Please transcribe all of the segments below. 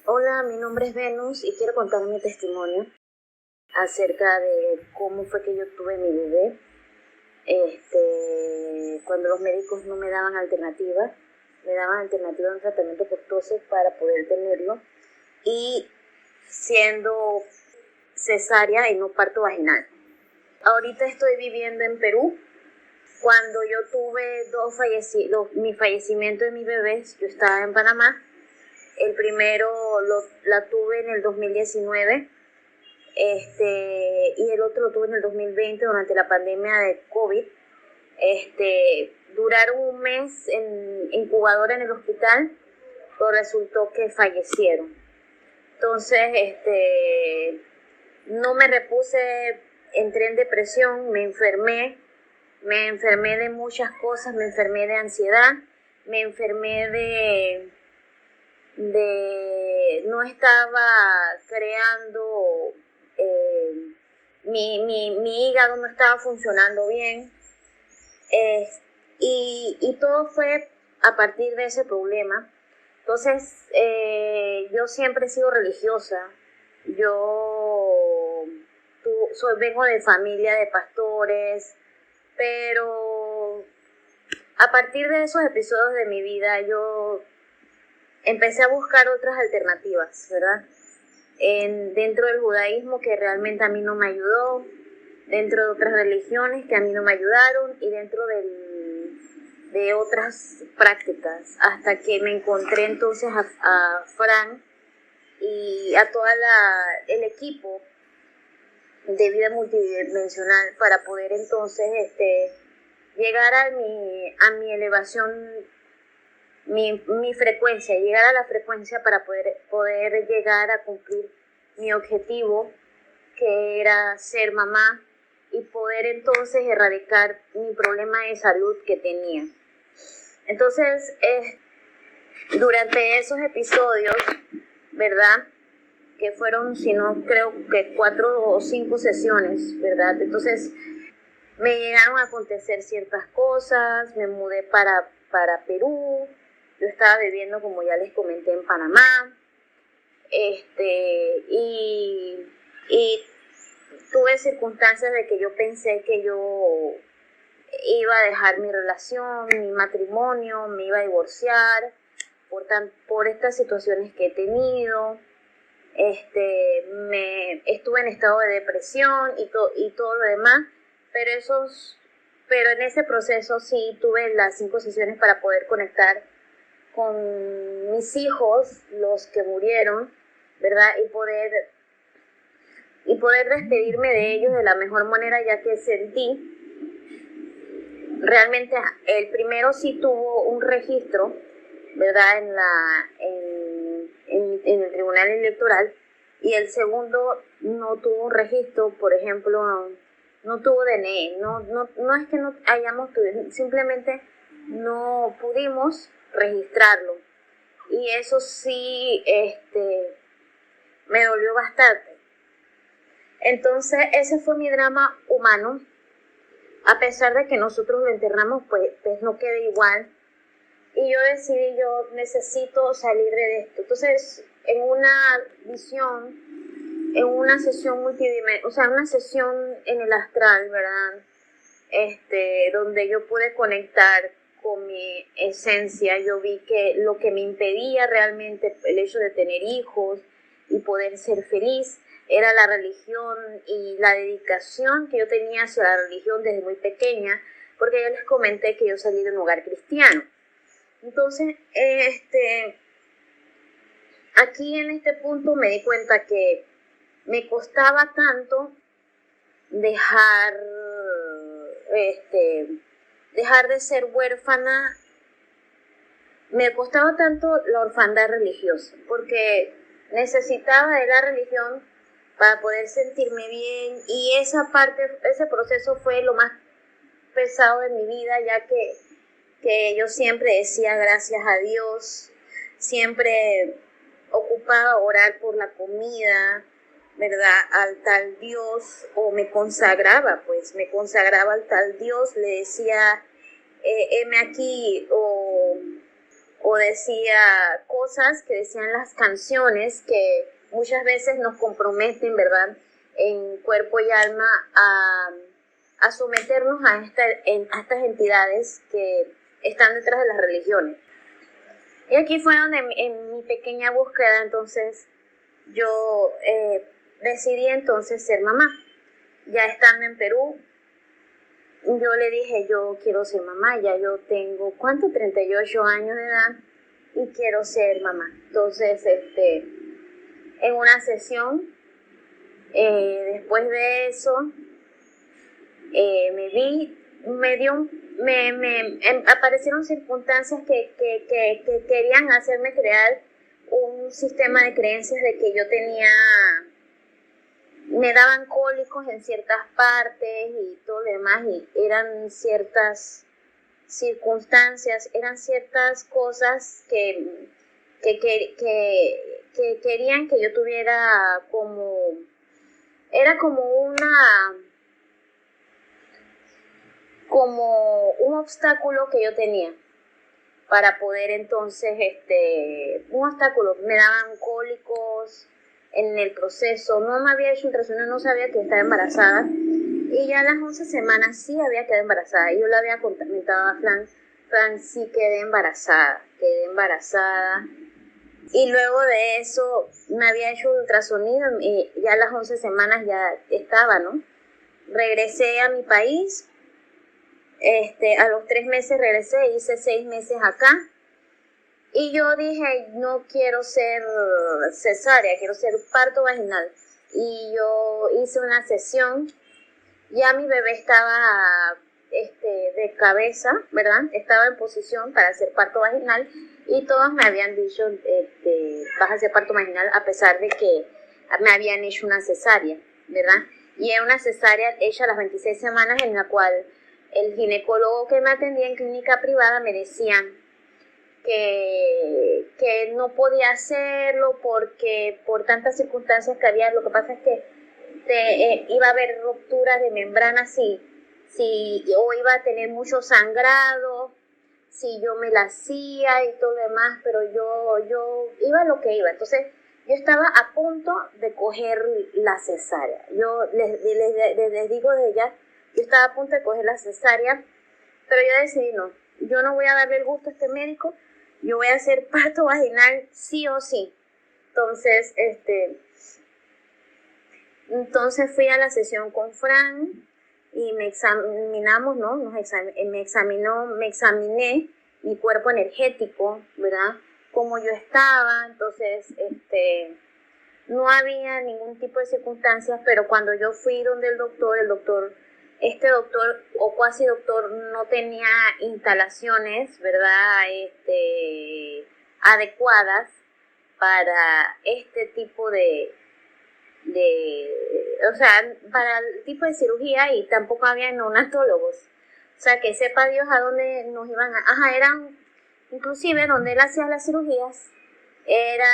Hola, mi nombre es Venus y quiero contar mi testimonio acerca de cómo fue que yo tuve mi bebé. Cuando los médicos no me daban alternativa, me daban alternativa a un tratamiento costoso para poder tenerlo y siendo cesárea y no parto vaginal. Ahorita estoy viviendo en Perú. Cuando yo tuve mi fallecimiento de mis bebés, yo estaba en Panamá. El primero la tuve en el 2019, y el otro lo tuve en el 2020 durante la pandemia de COVID. Duraron un mes en incubadora en el hospital, pero resultó que fallecieron. Entonces, no me repuse, entré en depresión, me enfermé de muchas cosas, me enfermé de ansiedad, me enfermé no estaba creando, mi hígado no estaba funcionando bien, y todo fue a partir de ese problema. Entonces, yo siempre he sido religiosa. Yo vengo de familia de pastores, pero a partir de esos episodios de mi vida yo empecé a buscar otras alternativas, ¿verdad? Dentro del judaísmo, que realmente a mí no me ayudó, dentro de otras religiones que a mí no me ayudaron, y dentro de otras prácticas, hasta que me encontré entonces a Fran y a todo el equipo de vida multidimensional para poder entonces llegar a mi elevación, mi frecuencia, llegar a la frecuencia para poder llegar a cumplir mi objetivo, que era ser mamá, y poder entonces erradicar mi problema de salud que tenía. Entonces, durante esos episodios, ¿verdad?, que fueron, si no creo que 4 o 5 sesiones, ¿verdad? Entonces me llegaron a acontecer ciertas cosas, me mudé para Perú, yo estaba viviendo, como ya les comenté, en Panamá, y tuve circunstancias de que yo pensé que yo iba a dejar mi relación, mi matrimonio, me iba a divorciar por estas situaciones que he tenido. Estuve en estado de depresión y todo lo demás, pero en ese proceso sí tuve las 5 sesiones para poder conectar con mis hijos, los que murieron, ¿verdad? Y poder despedirme de ellos de la mejor manera, ya que sentí realmente, el primero sí tuvo un registro, ¿verdad?, en el Tribunal Electoral, y el segundo no tuvo un registro. Por ejemplo, no tuvo DNI, no es que no hayamos, simplemente no pudimos registrarlo, y eso sí, me dolió bastante. Entonces ese fue mi drama humano. A pesar de que nosotros lo enterramos, pues no queda igual. Y yo decidí, yo necesito salir de esto. Entonces, en una visión, en una sesión multidimensional, o sea, una sesión en el astral, ¿verdad?, donde yo pude conectar con mi esencia, yo vi que lo que me impedía realmente el hecho de tener hijos y poder ser feliz era la religión y la dedicación que yo tenía hacia la religión desde muy pequeña, porque ya les comenté que yo salí de un hogar cristiano. Entonces, aquí en este punto me di cuenta que me costaba tanto dejar de ser huérfana, me costaba tanto la orfandad religiosa, porque necesitaba de la religión para poder sentirme bien, y esa parte, ese proceso fue lo más pesado de mi vida, ya que yo siempre decía gracias a Dios, siempre ocupaba orar por la comida, ¿verdad?, al tal Dios, o me consagraba al tal Dios, le decía, heme aquí, o o decía cosas que decían las canciones que muchas veces nos comprometen, ¿verdad?, en cuerpo y alma a someternos a estas entidades que están detrás de las religiones. Y aquí fue donde en mi pequeña búsqueda entonces yo decidí entonces ser mamá. Ya estando en Perú, yo le dije, yo quiero ser mamá, ya yo tengo, ¿cuánto? 38 años de edad y quiero ser mamá. Entonces, en una sesión, después de eso, aparecieron circunstancias que querían hacerme crear un sistema de creencias de que yo me daban cólicos en ciertas partes y todo lo demás, y eran ciertas circunstancias, eran ciertas cosas que querían que yo tuviera era como un obstáculo que yo tenía para poder entonces, un obstáculo, me daban cólicos en el proceso, no me había hecho ultrasonido, no sabía que estaba embarazada, y ya a las 11 semanas sí había quedado embarazada, y yo le había comentado a Fran, sí quedé embarazada, y luego de eso me había hecho ultrasonido, y ya a las 11 semanas ya estaba, ¿no? Regresé a mi país, a los 3 meses regresé, hice 6 meses acá, y yo dije, no quiero ser cesárea, quiero ser parto vaginal. Y yo hice una sesión, ya mi bebé estaba de cabeza, ¿verdad? Estaba en posición para hacer parto vaginal, y todos me habían dicho, vas a hacer parto vaginal, a pesar de que me habían hecho una cesárea, ¿verdad? Y era una cesárea hecha a las 26 semanas, en la cual el ginecólogo que me atendía en clínica privada me decían que no podía hacerlo porque por tantas circunstancias que había. Lo que pasa es que iba a haber rupturas de membranas o iba a tener mucho sangrado si yo me la hacía y todo lo demás, pero yo iba a lo que iba. Entonces yo estaba a punto de coger la cesárea. Yo les digo desde ya, yo estaba a punto de coger la cesárea, pero yo decidí no, yo no voy a darle el gusto a este médico, yo voy a hacer parto vaginal sí o sí. Entonces fui a la sesión con Fran y me examinamos, ¿no? Me examiné mi cuerpo energético, ¿verdad? Cómo yo estaba. Entonces, no había ningún tipo de circunstancias, pero cuando yo fui donde el doctor o cuasi doctor no tenía instalaciones, ¿verdad?, adecuadas para este tipo o sea, para el tipo de cirugía, y tampoco había neonatólogos. O sea, que sepa Dios a dónde nos iban eran, inclusive donde él hacía las cirugías, era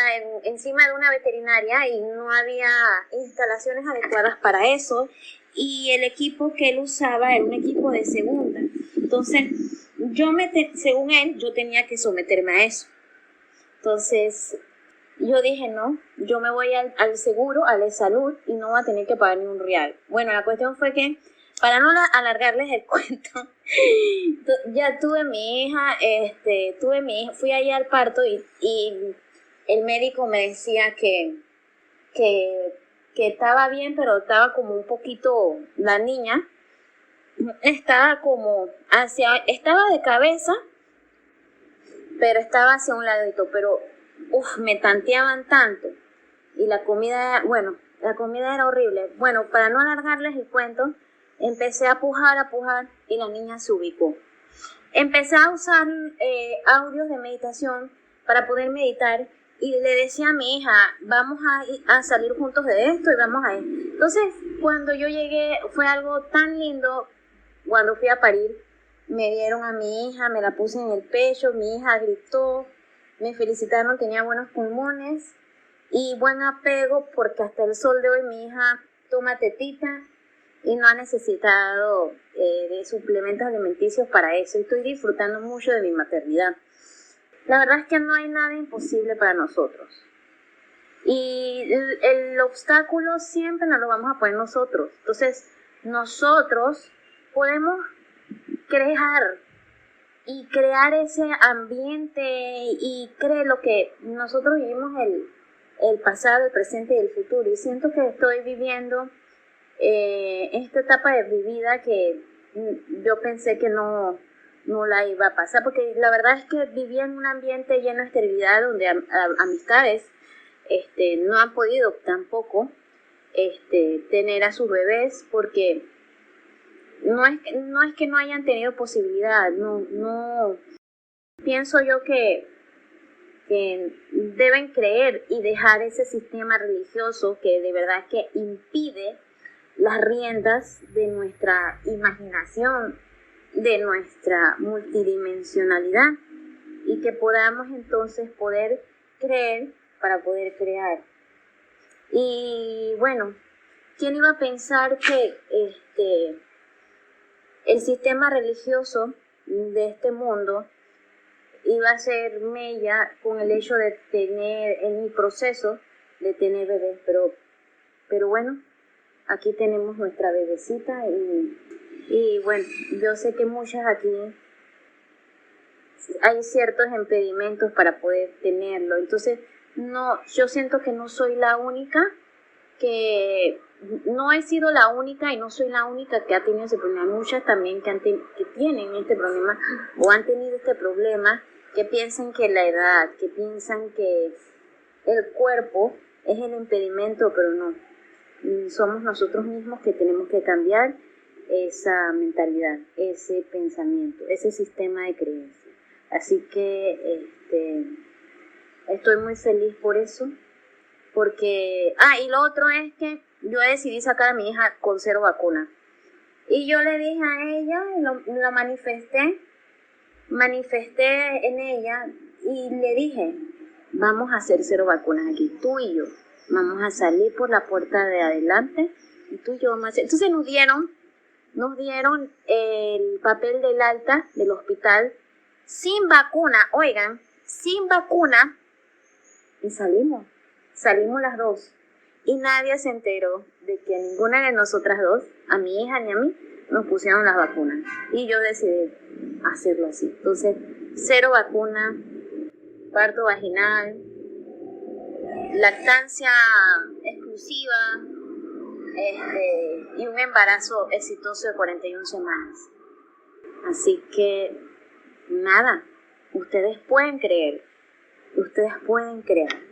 encima de una veterinaria y no había instalaciones adecuadas para eso, y el equipo que él usaba era un equipo de segunda. Entonces, según él, yo tenía que someterme a eso. Entonces, yo dije, no, yo me voy al seguro, a la salud, y no voy a tener que pagar ni un real. Bueno, la cuestión fue que, para no alargarles el cuento, ya tuve mi hija, fui allá al parto, y el médico me decía que estaba bien, pero estaba como un poquito, la niña estaba estaba de cabeza, pero estaba hacia un ladito, pero me tanteaban tanto, y la comida era horrible. Bueno, para no alargarles el cuento, empecé a pujar, y la niña se ubicó. Empecé a usar audios de meditación para poder meditar, y le decía a mi hija, vamos a salir juntos de esto y vamos a ir. Entonces, cuando yo llegué, fue algo tan lindo. Cuando fui a parir, me dieron a mi hija, me la puse en el pecho, mi hija gritó, me felicitaron, tenía buenos pulmones y buen apego, porque hasta el sol de hoy mi hija toma tetita y no ha necesitado de suplementos alimenticios para eso. Estoy disfrutando mucho de mi maternidad. la verdad es que no hay nada imposible para nosotros. Y el obstáculo siempre nos lo vamos a poner nosotros. Entonces, nosotros podemos crear y crear ese ambiente y creer lo que nosotros vivimos el pasado, el presente y el futuro. Y siento que estoy viviendo esta etapa de mi vida que yo pensé que no la iba a pasar, porque la verdad es que vivía en un ambiente lleno de esterilidad donde amistades no han podido tampoco tener a sus bebés, porque no es que no hayan tenido posibilidad, no pienso yo que deben creer y dejar ese sistema religioso que de verdad que impide las riendas de nuestra imaginación, de nuestra multidimensionalidad, y que podamos entonces poder creer para poder crear. Y bueno, ¿quién iba a pensar que el sistema religioso de este mundo iba a ser mella con el hecho de tener, en mi proceso de tener bebés? Pero bueno, aquí tenemos nuestra bebecita y bueno, yo sé que muchas aquí hay ciertos impedimentos para poder tenerlo. Entonces, no, yo siento que no soy la única, que no he sido la única y no soy la única que ha tenido ese problema. Hay muchas también que tienen este problema o han tenido este problema, que piensan que la edad, que piensan que el cuerpo es el impedimento, pero no. Somos nosotros mismos que tenemos que cambiar esa mentalidad, ese pensamiento, ese sistema de creencia. Así que estoy muy feliz por eso, porque... y lo otro es que yo decidí sacar a mi hija con 0 vacuna. Y yo le dije a ella, lo manifesté en ella y le dije, vamos a hacer 0 vacunas aquí, tú y yo. Vamos a salir por la puerta de adelante y tú y yo vamos a hacer. Entonces nos dieron el papel del alta del hospital sin vacuna, oigan, sin vacuna, y salimos las dos. Y nadie se enteró de que a ninguna de nosotras dos, a mi hija ni a mí, nos pusieron las vacunas. Y yo decidí hacerlo así. Entonces, 0 vacuna, parto vaginal, lactancia exclusiva, y un embarazo exitoso de 41 semanas. Así que, nada, ustedes pueden creer, ustedes pueden crear.